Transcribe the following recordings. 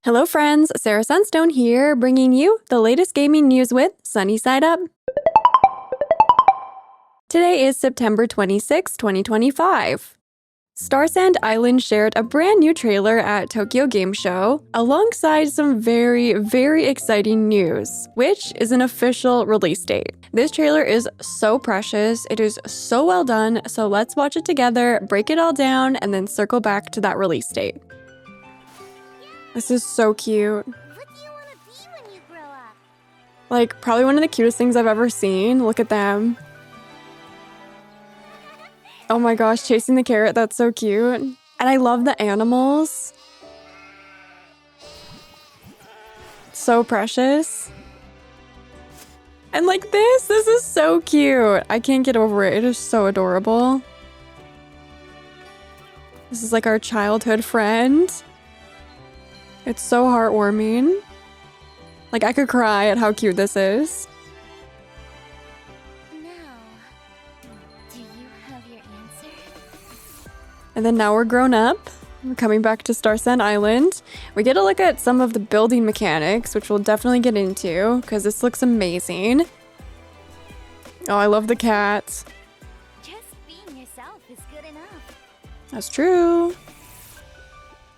Hello friends, Sarah Sunstone here, bringing you the latest gaming news with Sunnyside Up. Today is September 26, 2025. Starsand Island shared a brand new trailer at Tokyo Game Show, alongside some very exciting news, which is an official release date. This trailer is so precious, it is so well done, so let's watch it together, break it all down, and then circle back to that release date. This is so cute. What do you want to be when you grow up? Like, probably one of the cutest things I've ever seen. Look at them. Oh my gosh, chasing the carrot, that's so cute. And I love the animals. So precious. And like this is so cute. I can't get over it. It is so adorable. This is like our childhood friend. It's so heartwarming. Like, I could cry at how cute this is. Now, do you have your answer? And then now we're grown up. We're coming back to Starsand Island. We get a look at some of the building mechanics, which we'll definitely get into, because this looks amazing. Oh, I love the cat. Just being yourself is good enough. That's true.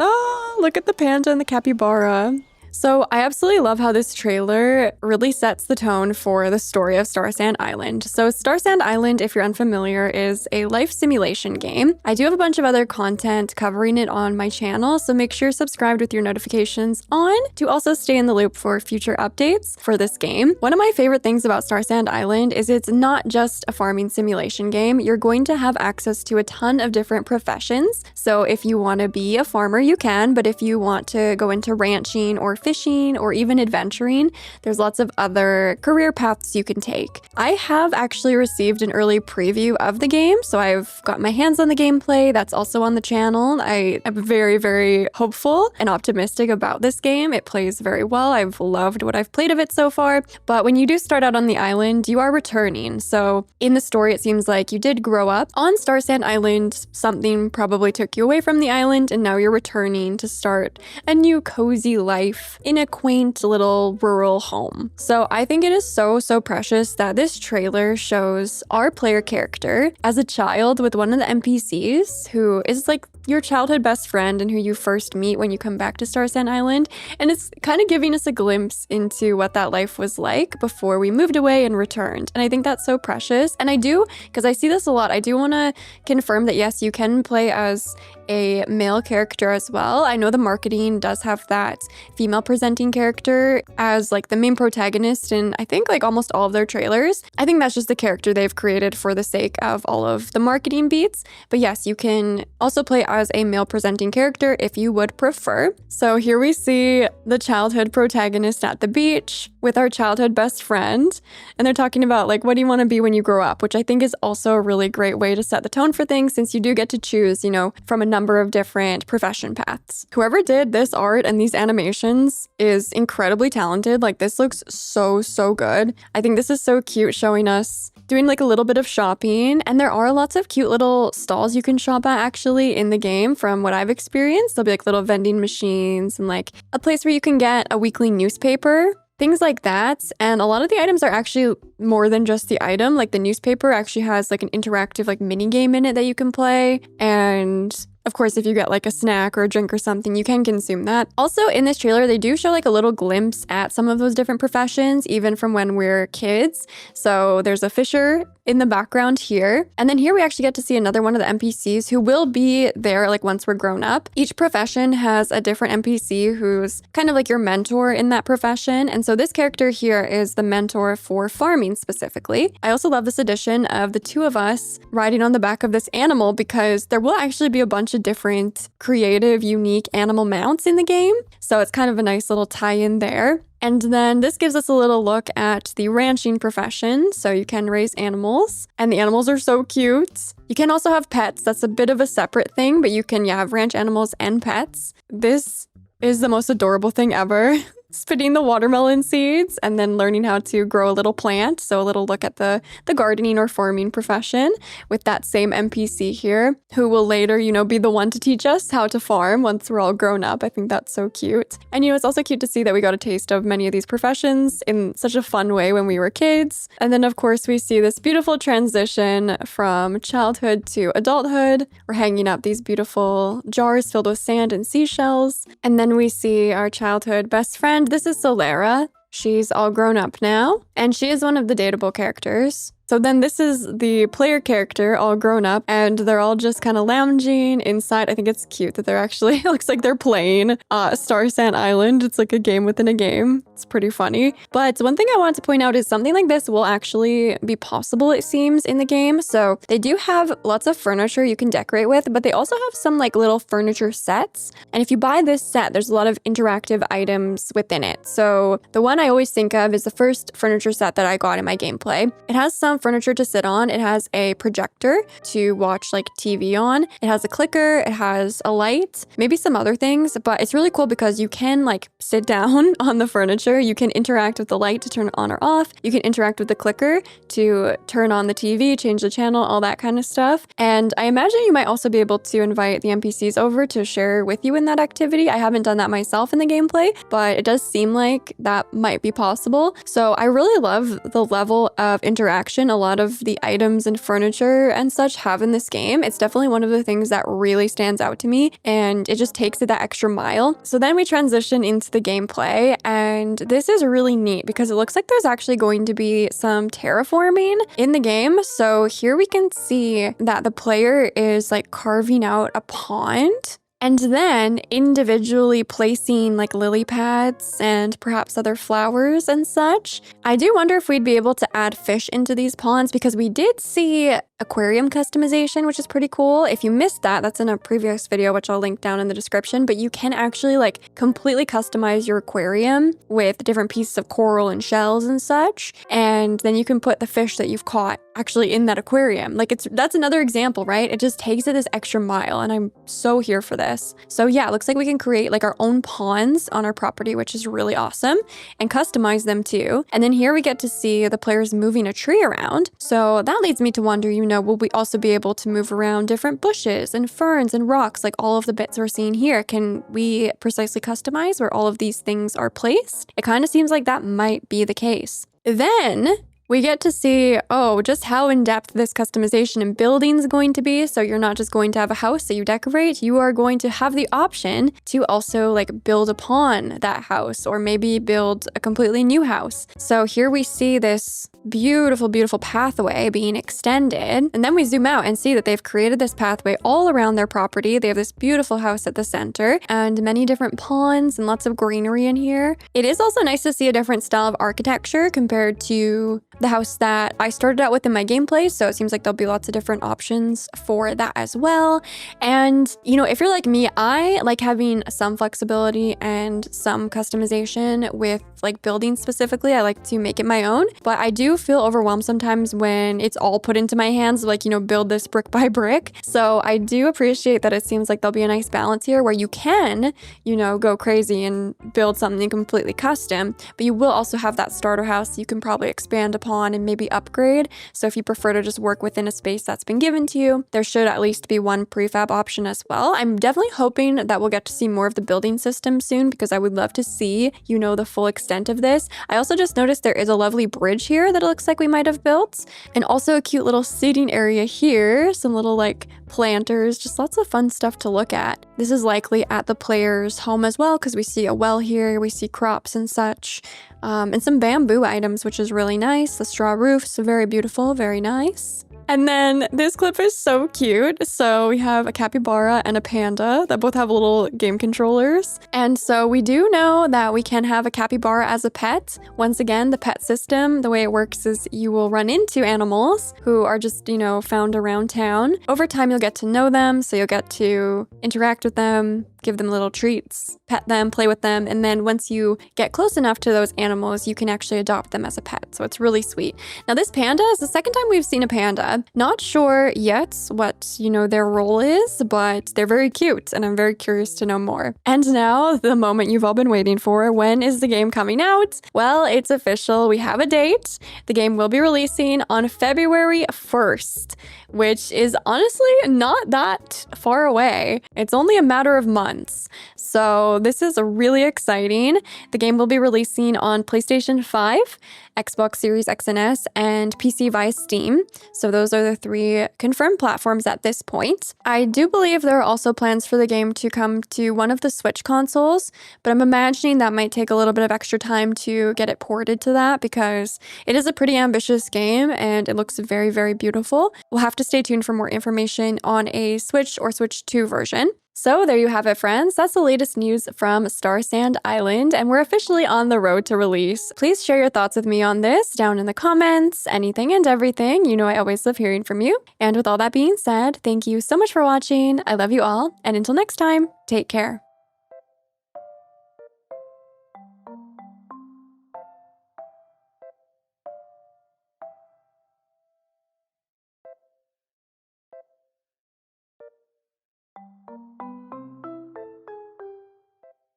Oh, look at the panda and the capybara. So I absolutely love how this trailer really sets the tone for the story of Starsand Island. So Starsand Island, if you're unfamiliar, is a life simulation game. I do have a bunch of other content covering it on my channel, so make sure you're subscribed with your notifications on to also stay in the loop for future updates for this game. One of my favorite things about Starsand Island is it's not just a farming simulation game. You're going to have access to a ton of different professions. So if you want to be a farmer, you can, but if you want to go into ranching or fishing or even adventuring, there's lots of other career paths you can take. I have actually received an early preview of the game, so I've got my hands on the gameplay. That's also on the channel. I am very hopeful and optimistic about this game. It plays very well. I've loved what I've played of it so far, but when you do start out on the island, you are returning. So in the story, it seems like you did grow up on Starsand Island. Something probably took you away from the island, and now you're returning to start a new cozy life in a quaint little rural home. So I think it is so precious that this trailer shows our player character as a child with one of the NPCs who is like your childhood best friend and who you first meet when you come back to Starsand Island. And it's kind of giving us a glimpse into what that life was like before we moved away and returned. And I think that's so precious. And I do, because I see this a lot, I do want to confirm that yes, you can play as a male character as well. I know the marketing does have that female presenting character as like the main protagonist in I think like almost all of their trailers. I think that's just the character they've created for the sake of all of the marketing beats. But yes, you can also play as a male presenting character if you would prefer. So here we see the childhood protagonist at the beach with our childhood best friend. And they're talking about like, what do you want to be when you grow up? Which I think is also a really great way to set the tone for things, since you do get to choose, you know, from a number of different profession paths. Whoever did this art and these animations is incredibly talented. Like, this looks so good. I think this is so cute, showing us doing like a little bit of shopping, and there are lots of cute little stalls you can shop at actually in the game from what I've experienced. There'll be like little vending machines and like a place where you can get a weekly newspaper, things like that. And a lot of the items are actually more than just the item. Like the newspaper actually has like an interactive like mini game in it that you can play. And of course, if you get like a snack or a drink or something, you can consume that. Also, in this trailer, they do show like a little glimpse at some of those different professions, even from when we're kids. So there's a fisher in the background here. And then here we actually get to see another one of the NPCs who will be there like once we're grown up. Each profession has a different NPC who's kind of like your mentor in that profession. And so this character here is the mentor for farming specifically. I also love this addition of the two of us riding on the back of this animal, because there will actually be a bunch of different creative, unique animal mounts in the game. So it's kind of a nice little tie-in there. And then this gives us a little look at the ranching profession. So you can raise animals, and the animals are so cute. You can also have pets. That's a bit of a separate thing, but you can have ranch animals and pets. This is the most adorable thing ever. spitting the watermelon seeds and then learning how to grow a little plant. So a little look at the gardening or farming profession with that same NPC here, who will later, be the one to teach us how to farm once we're all grown up. I think that's so cute. And it's also cute to see that we got a taste of many of these professions in such a fun way when we were kids. And then of course we see this beautiful transition from childhood to adulthood. We're hanging up these beautiful jars filled with sand and seashells. And then we see our childhood best friend. This is Solera. She's all grown up now, and she is one of the dateable characters. So then this is the player character all grown up, and they're all just kind of lounging inside. I think it's cute that they're actually, looks like they're playing Starsand Island. It's like a game within a game. It's pretty funny. But one thing I wanted to point out is something like this will actually be possible, it seems, in the game. So they do have lots of furniture you can decorate with, but they also have some like little furniture sets. And if you buy this set, there's a lot of interactive items within it. So the one I always think of is the first furniture set that I got in my gameplay. It has some furniture to sit on. It has a projector to watch like TV on. It has a clicker. It has a light, maybe some other things, but it's really cool because you can like sit down on the furniture. You can interact with the light to turn it on or off. You can interact with the clicker to turn on the TV, change the channel, all that kind of stuff. And I imagine you might also be able to invite the NPCs over to share with you in that activity. I haven't done that myself in the gameplay, but it does seem like that might be possible. So I really love the level of interaction a lot of the items and furniture and such have in this game. It's definitely one of the things that really stands out to me, and it just takes it that extra mile. So then we transition into the gameplay, and this is really neat because it looks like there's actually going to be some terraforming in the game. So here we can see that the player is like carving out a pond and then individually placing like lily pads and perhaps other flowers and such. I do wonder if we'd be able to add fish into these ponds because we did see aquarium customization, which is pretty cool. If you missed that, that's in a previous video, which I'll link down in the description, but you can actually like completely customize your aquarium with different pieces of coral and shells and such. And then you can put the fish that you've caught actually in that aquarium. Like that's another example, right? It just takes it this extra mile, and I'm so here for this. So yeah, it looks like we can create like our own ponds on our property, which is really awesome, and customize them too. And then here we get to see the players moving a tree around. So that leads me to wonder, will we also be able to move around different bushes and ferns and rocks, like all of the bits we're seeing here? Can we precisely customize where all of these things are placed? It kind of seems like that might be the case. Then we get to see, just how in-depth this customization and building is going to be. So you're not just going to have a house that you decorate, you are going to have the option to also like build upon that house or maybe build a completely new house. So here we see this beautiful, beautiful pathway being extended. And then we zoom out and see that they've created this pathway all around their property. They have this beautiful house at the center and many different ponds and lots of greenery in here. It is also nice to see a different style of architecture compared to the house that I started out with in my gameplay. So it seems like there'll be lots of different options for that as well. And, if you're like me, I like having some flexibility and some customization with like building specifically. I like to make it my own, but I do feel overwhelmed sometimes when it's all put into my hands, like, build this brick by brick. So I do appreciate that it seems like there'll be a nice balance here where you can, go crazy and build something completely custom, but you will also have that starter house you can probably expand upon and maybe upgrade. So if you prefer to just work within a space that's been given to you, there should at least be one prefab option as well. I'm definitely hoping that we'll get to see more of the building system soon because I would love to see, the full extent of this. I also just noticed there is a lovely bridge here that it looks like we might have built, and also a cute little seating area here, some little like planters, just lots of fun stuff to look at. This is likely at the player's home as well because we see a well here, we see crops and such, and some bamboo items, which is really nice. The straw roofs, very beautiful, very nice. And then this clip is so cute. So we have a capybara and a panda that both have little game controllers. And so we do know that we can have a capybara as a pet. Once again, the pet system, the way it works is you will run into animals who are just, found around town. Over time, you'll get to know them. So you'll get to interact with them, give them little treats, pet them, play with them, and then once you get close enough to those animals, you can actually adopt them as a pet. So it's really sweet. Now this panda is the second time we've seen a panda. Not sure yet what, their role is, but they're very cute and I'm very curious to know more. And now the moment you've all been waiting for. When is the game coming out? Well, it's official. We have a date. The game will be releasing on February 1st, which is honestly not that far away. It's only a matter of months. So this is really exciting. The game will be releasing on PlayStation 5, Xbox Series X and S, and PC via Steam. So those are the 3 confirmed platforms at this point. I do believe there are also plans for the game to come to one of the Switch consoles, but I'm imagining that might take a little bit of extra time to get it ported to that because it is a pretty ambitious game and it looks very, very beautiful. We'll have to stay tuned for more information on a Switch or Switch 2 version. So there you have it, friends. That's the latest news from Starsand Island, and we're officially on the road to release. Please share your thoughts with me on this down in the comments, anything and everything. I always love hearing from you. And with all that being said, thank you so much for watching. I love you all, and until next time, take care.